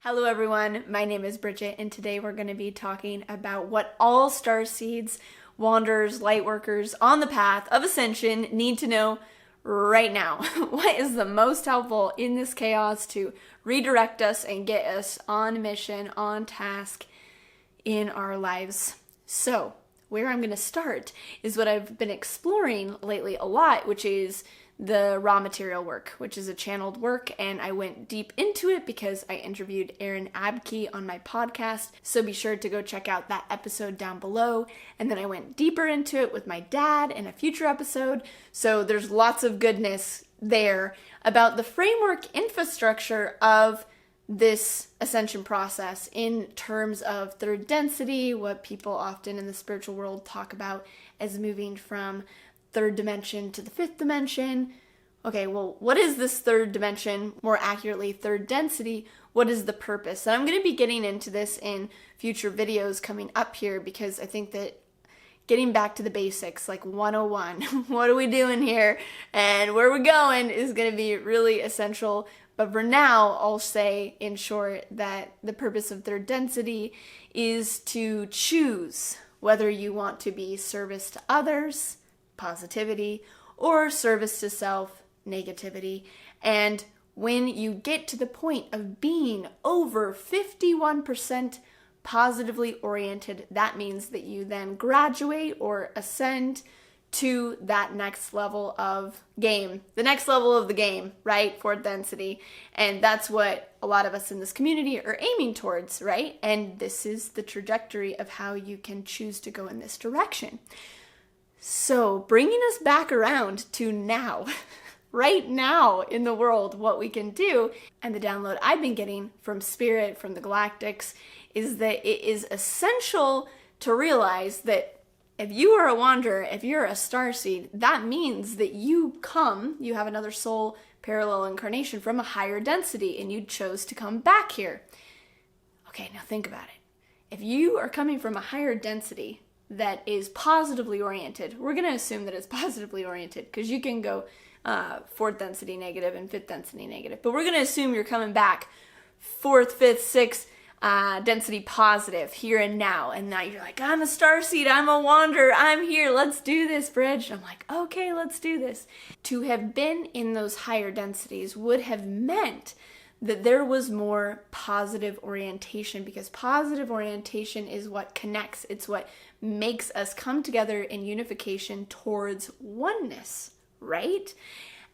Hello everyone, my name is Bridget and today we're going to be talking about what all starseeds, wanderers, lightworkers on the path of ascension need to know right now. What is the most helpful in this chaos to redirect us and get us on mission, on task in our lives. So, where I'm going to start is what I've been exploring lately a lot, which is the raw material work, which is a channeled work, and I went deep into it because I interviewed Erin Abke on my podcast, so be sure to go check out that episode down below. And then I went deeper into it with my dad in a future episode, so there's lots of goodness there about the framework infrastructure of this ascension process in terms of third density, what people often in the spiritual world talk about as moving from third dimension to the fifth dimension. Okay, well, what is this third dimension? More accurately, third density. What is the purpose? And I'm going to be getting into this in future videos coming up here because I think that getting back to the basics, like 101, what are we doing here and where we're going is going to be really essential. But for now, I'll say in short that the purpose of third density is to choose whether you want to be service to others, positivity, or service to self, negativity. And when you get to the point of being over 51% positively oriented, that means that you then graduate or ascend to that next level of game, the next level of the game, right? Fourth density. And that's what a lot of us in this community are aiming towards, right? And this is the trajectory of how you can choose to go in this direction. So bringing us back around to now, right now in the world, what we can do, and the download I've been getting from Spirit, from the Galactics, is that it is essential to realize that if you are a wanderer, if you're a starseed, that means that you have another soul parallel incarnation from a higher density, and you chose to come back here. Okay, now think about it. If you are coming from a higher density that is positively oriented, we're going to assume that it's positively oriented because you can go fourth density negative and fifth density negative, but we're going to assume you're coming back fourth, fifth, sixth density positive here and now. And now you're like, I'm a starseed, I'm a wanderer, I'm here, let's do this, Bridge. And I'm like, okay, let's do this. To have been in those higher densities would have meant that there was more positive orientation, because positive orientation is what connects. It's what makes us come together in unification towards oneness, right?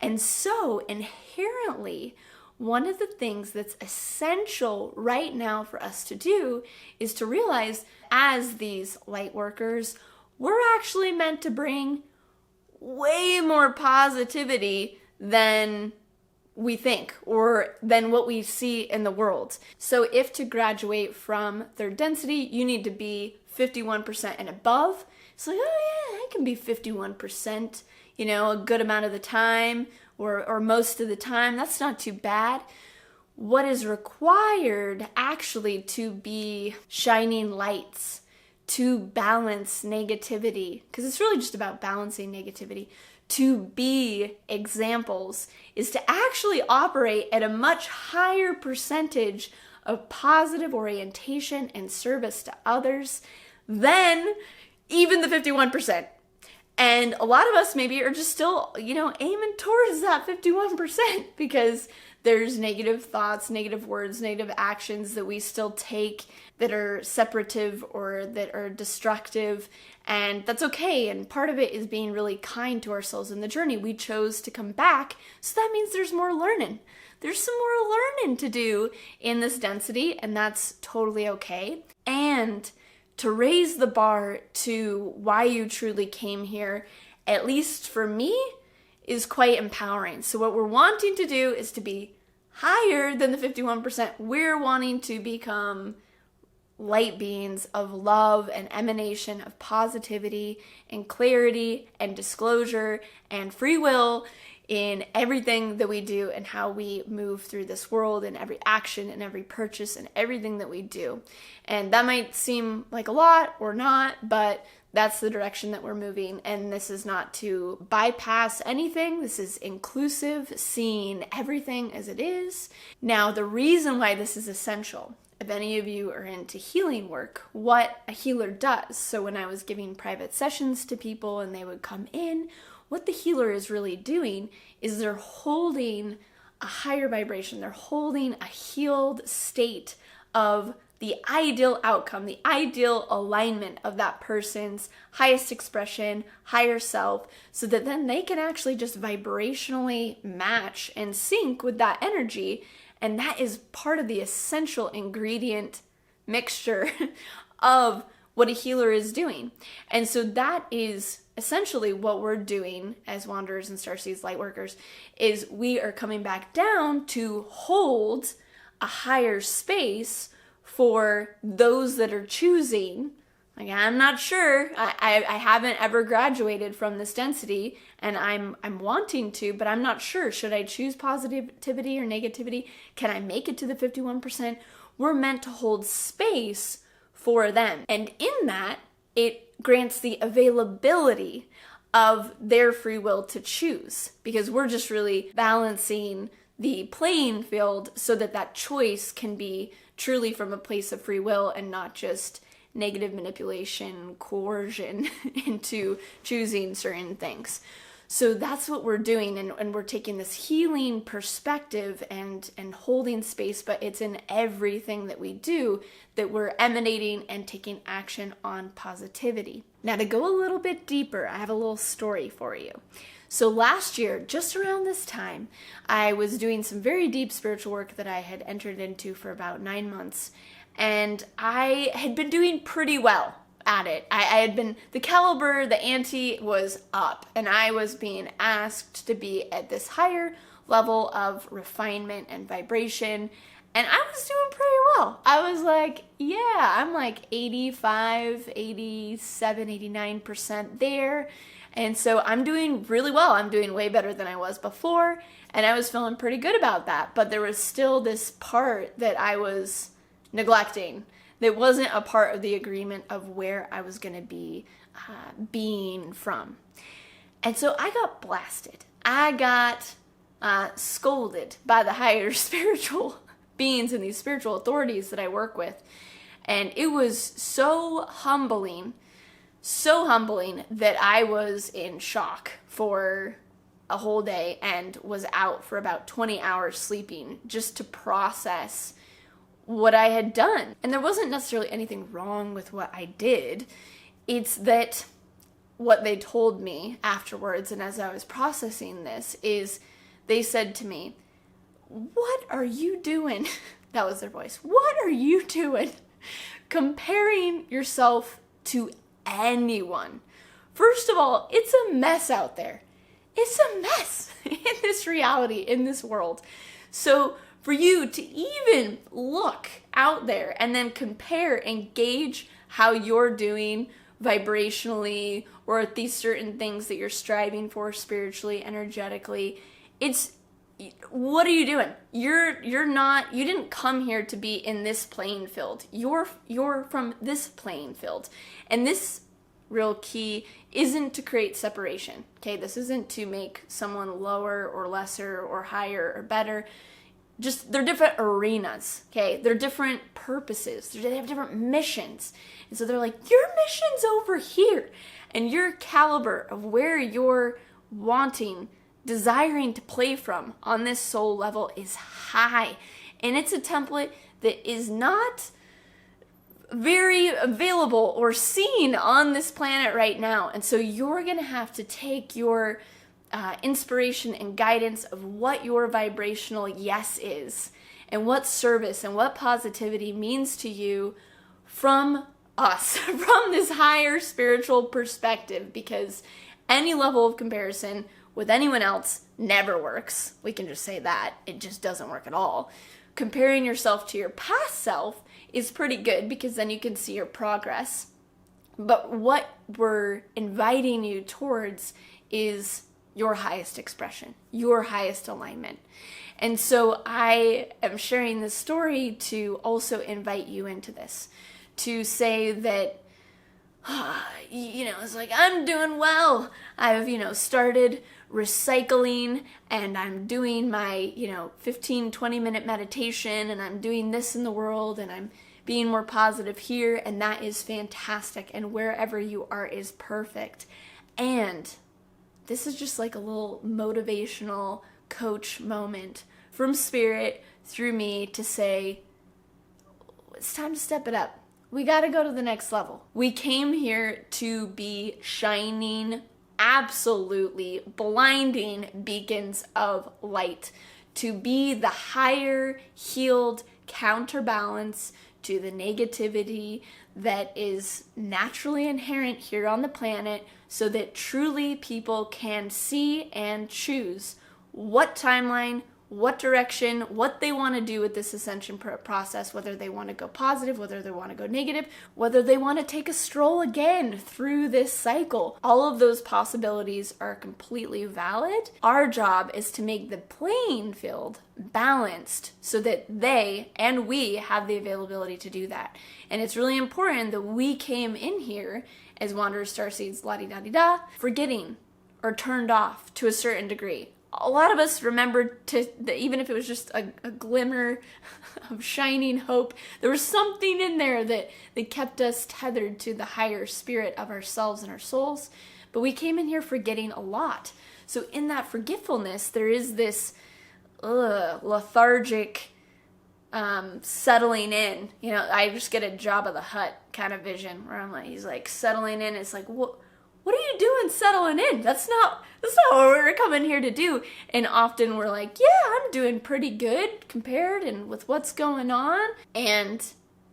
And so inherently, one of the things that's essential right now for us to do is to realize, as these light workers, we're actually meant to bring way more positivity than we think, or than what we see in the world. So if to graduate from third density, you need to be 51% and above, it's like, oh yeah, I can be 51%, a good amount of the time, or most of the time. That's not too bad. What is required actually to be shining lights, to balance negativity, because it's really just about balancing negativity, to be examples, is to actually operate at a much higher percentage of positive orientation and service to others than even the 51%. And a lot of us maybe are just still, aiming towards that 51% because there's negative thoughts, negative words, negative actions that we still take that are separative or that are destructive. And that's okay. And part of it is being really kind to ourselves in the journey. We chose to come back. So that means there's more learning. There's some more learning to do in this density, and that's totally okay. And to raise the bar to why you truly came here, at least for me, is quite empowering. So what we're wanting to do is to be higher than the 51%. We're wanting to become light beings of love and emanation of positivity and clarity and disclosure and free will in everything that we do and how we move through this world and every action and every purchase and everything that we do. And that might seem like a lot or not, but that's the direction that we're moving. And this is not to bypass anything. This is inclusive, seeing everything as it is. Now, the reason why this is essential, if any of you are into healing work, what a healer does. So when I was giving private sessions to people and they would come in, what the healer is really doing is they're holding a higher vibration. They're holding a healed state of the ideal outcome, the ideal alignment of that person's highest expression, higher self, so that then they can actually just vibrationally match and sync with that energy. And that is part of the essential ingredient mixture of what a healer is doing. And so that is essentially what we're doing as Wanderers and Starseeds Lightworkers, is we are coming back down to hold a higher space for those that are choosing. Like, I'm not sure. I haven't ever graduated from this density, and I'm wanting to, but I'm not sure. Should I choose positivity or negativity? Can I make it to the 51%? We're meant to hold space for them. And in that, it grants the availability of their free will to choose, because we're just really balancing the playing field so that that choice can be truly from a place of free will and not just negative manipulation, coercion into choosing certain things. So that's what we're doing, and we're taking this healing perspective and holding space, but it's in everything that we do that we're emanating and taking action on positivity. Now, to go a little bit deeper, I have a little story for you. So last year, just around this time, I was doing some very deep spiritual work that I had entered into for about 9 months, and I had been doing pretty well at it. I had been, the caliber, the ante was up, and I was being asked to be at this higher level of refinement and vibration, and I was doing pretty well. I was like, yeah, I'm like 85, 87, 89% there. And so I'm doing really well. I'm doing way better than I was before, and I was feeling pretty good about that. But there was still this part that I was neglecting that wasn't a part of the agreement of where I was going to be being from. And so I got blasted. I got scolded by the higher spiritual beings and these spiritual authorities that I work with. And it was so humbling that I was in shock for a whole day and was out for about 20 hours sleeping just to process what I had done. And there wasn't necessarily anything wrong with what I did. It's that what they told me afterwards, and as I was processing this, is they said to me, "What are you doing?" That was their voice. "What are you doing comparing yourself to anyone? First of all, it's a mess out there. It's a mess in this reality, in this world. So for you to even look out there and then compare and gauge how you're doing vibrationally or at these certain things that you're striving for spiritually, energetically, what are you doing? You didn't come here to be in this playing field. You're from this playing field. And this real key isn't to create separation. Okay, this isn't to make someone lower or lesser or higher or better. Just, they're different arenas, okay? They're different purposes. They have different missions. And so they're like, your mission's over here. And your caliber of where you're wanting, desiring to play from on this soul level is high. And it's a template that is not very available or seen on this planet right now. And so you're going to have to take your inspiration and guidance of what your vibrational yes is and what service and what positivity means to you from us, from this higher spiritual perspective, because any level of comparison with anyone else never works. We can just say that. It just doesn't work at all. Comparing yourself to your past self is pretty good because then you can see your progress. But what we're inviting you towards is your highest expression, your highest alignment. And so I am sharing this story to also invite you into this, to say that, it's like, I'm doing well. I've, started recycling, and I'm doing my, 15, 20-minute meditation, and I'm doing this in the world, and I'm being more positive here, and that is fantastic. And wherever you are is perfect. And this is just like a little motivational coach moment from Spirit through me to say, it's time to step it up. We got to go to the next level. We came here to be shining, absolutely blinding beacons of light, to be the higher, healed counterbalance to the negativity that is naturally inherent here on the planet, so that truly people can see and choose what timeline, what direction, what they want to do with this ascension process, whether they want to go positive, whether they want to go negative, whether they want to take a stroll again through this cycle. All of those possibilities are completely valid. Our job is to make the playing field balanced so that they and we have the availability to do that. And it's really important that we came in here as Wanderers, Starseeds, la-di-da-di-da, forgetting or turned off to a certain degree. A lot of us remembered that even if it was just a glimmer of shining hope, there was something in there that kept us tethered to the higher spirit of ourselves and our souls. But we came in here forgetting a lot. So in that forgetfulness, there is this lethargic settling in. I just get a Jabba the Hutt kind of vision where I'm like, he's like settling in. It's like, what are you doing settling in? That's not what we're coming here to do. And often we're like, yeah, I'm doing pretty good compared and with what's going on. And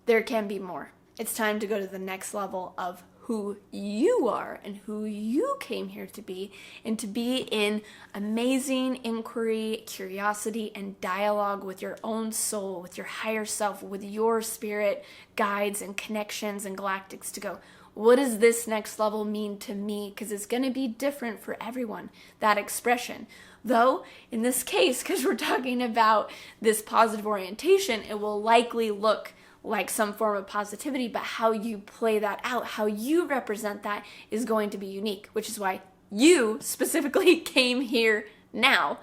there can be more. It's time to go to the next level of who you are and who you came here to be, and to be in amazing inquiry, curiosity, and dialogue with your own soul, with your higher self, with your spirit guides and connections and galactics, to go, what does this next level mean to me? Because it's going to be different for everyone, that expression. Though, in this case, because we're talking about this positive orientation, it will likely look like some form of positivity, but how you play that out, how you represent that is going to be unique, which is why you specifically came here now,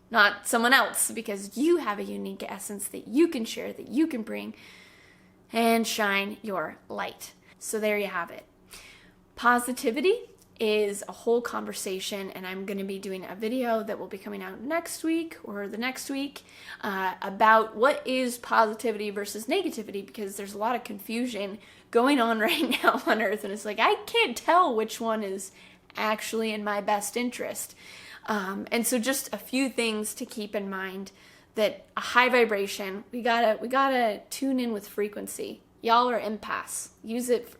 not someone else, because you have a unique essence that you can share, that you can bring and shine your light. So there you have it. Positivity is a whole conversation, and I'm going to be doing a video that will be coming out next week or the next week about what is positivity versus negativity, because there's a lot of confusion going on right now on Earth, and it's like, I can't tell which one is actually in my best interest. And so just a few things to keep in mind, that a high vibration, we gotta tune in with frequency. Y'all are empaths. Use it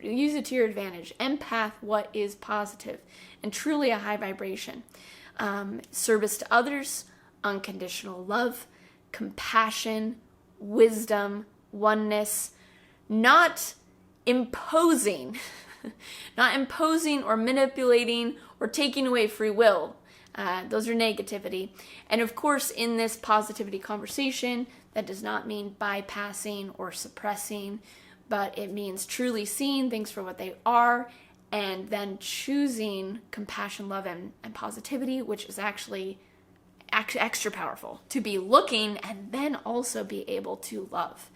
to your advantage. Empath what is positive and truly a high vibration. Service to others, unconditional love, compassion, wisdom, oneness, not imposing, or manipulating or taking away free will. Those are negativity. And of course, in this positivity conversation, that does not mean bypassing or suppressing, but it means truly seeing things for what they are, and then choosing compassion, love, and positivity, which is actually extra powerful, to be looking and then also be able to love.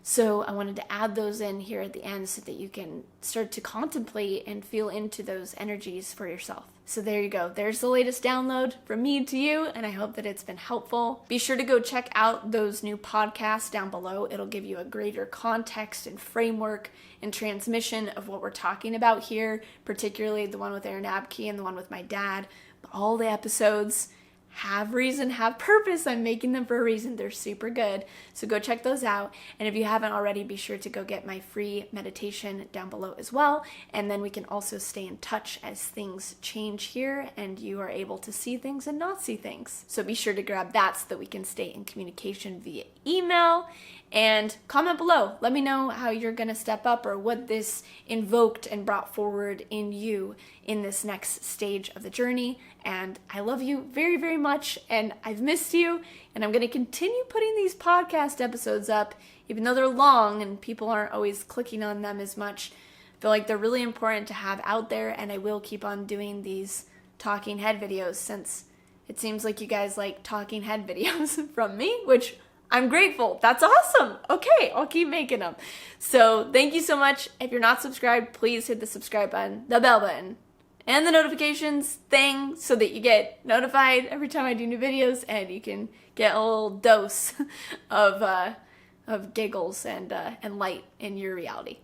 So I wanted to add those in here at the end so that you can start to contemplate and feel into those energies for yourself. So there you go. There's the latest download from me to you, and I hope that it's been helpful. Be sure to go check out those new podcasts down below. It'll give you a greater context and framework and transmission of what we're talking about here, particularly the one with Aaron Abke and the one with my dad. But all the episodes have reason, have purpose. I'm making them for a reason. They're super good. So go check those out. And if you haven't already, be sure to go get my free meditation down below as well. And then we can also stay in touch as things change here and you are able to see things and not see things. So be sure to grab that so that we can stay in communication via email. And comment below. Let me know how you're going to step up or what this invoked and brought forward in you in this next stage of the journey. And I love you very, very much. And I've missed you. And I'm going to continue putting these podcast episodes up, even though they're long and people aren't always clicking on them as much. I feel like they're really important to have out there. And I will keep on doing these talking head videos since it seems like you guys like talking head videos from me, which I'm grateful. That's awesome. Okay, I'll keep making them. So thank you so much. If you're not subscribed, please hit the subscribe button, the bell button, and the notifications thing so that you get notified every time I do new videos and you can get a little dose of giggles and light in your reality.